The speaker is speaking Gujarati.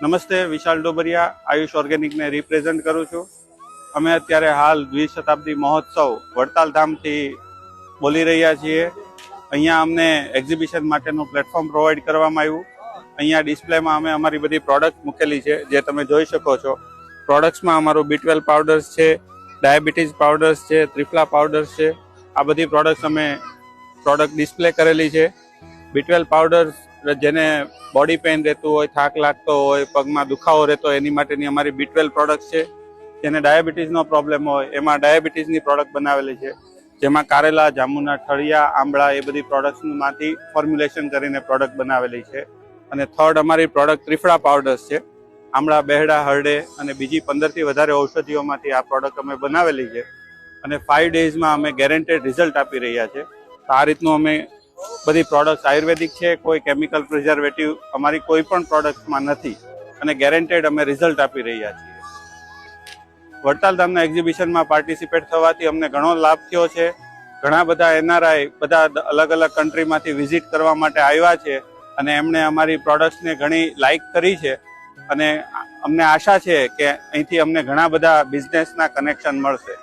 નમસ્તે, વિશાલ ડોબરિયા આયુષ ઓર્ગેનિકને રિપ્રેઝન્ટ કરું છું. અમે અત્યારે હાલ દ્વિશતાબ્દી મહોત્સવ વડતાલ ધામથી બોલી રહ્યા છીએ. અહીંયા અમને એક્ઝિબિશન માટેનું પ્લેટફોર્મ પ્રોવાઈડ કરવામાં આવ્યું. અહીંયા ડિસ્પ્લેમાં અમે અમારી બધી પ્રોડક્ટ મૂકેલી છે, જે તમે જોઈ શકો છો. પ્રોડક્ટ્સમાં અમારું B12 પાવડર્સ છે, ડાયાબિટીસ પાવડર્સ છે, ત્રિફલા પાવડર્સ છે. આ બધી પ્રોડક્ટ્સ અમે પ્રોડક્ટ ડિસ્પ્લે કરેલી છે. B12 પાવડર્સ જેને બોડી પેઇન રહેતું હોય, થાક લાગતો હોય, પગમાં દુખાવો રહેતો હોય, એની માટેની અમારી B12 પ્રોડક્ટ છે. જેને ડાયાબિટીસનો પ્રોબ્લેમ હોય એમાં ડાયાબિટીસની પ્રોડક્ટ બનાવેલી છે, જેમાં કારેલા, જાંબુના ઠળિયા, આંબળા એ બધી પ્રોડક્ટ્સમાંથી ફોર્મ્યુલેશન કરીને પ્રોડક્ટ બનાવેલી છે. અને થર્ડ અમારી પ્રોડક્ટ ત્રિફળા પાવડર્સ છે. આંબળા, બહેડા, હરડે અને બીજી 15થી વધારે ઔષધિઓમાંથી આ પ્રોડક્ટ અમે બનાવેલી છે. અને 5 ડેઝમાં અમે ગેરંટેડ રિઝલ્ટ આપી રહ્યા છે. તો આ રીતનું અમે બધી પ્રોડક્ટ્સ આયુર્વેદિક છે, કોઈ કેમિકલ પ્રિઝર્વેટિવ અમારી કોઈ પણ પ્રોડક્ટમાં નથી અને ગેરંટેડ અમે રિઝલ્ટ આપી રહ્યા છીએ. વડતાલ ધામના એક્ઝિબિશનમાં પાર્ટિસિપેટ થવાથી અમને ઘણો લાભ થયો છે. ઘણા બધા NRI બધા અલગ અલગ કન્ટ્રીમાંથી વિઝિટ કરવા માટે આવ્યા છે અને એમણે અમારી પ્રોડક્ટ્સને ઘણી લાઇક કરી છે. અને અમને આશા છે કે અહીંથી અમને ઘણા બધા બિઝનેસના કનેક્શન મળશે.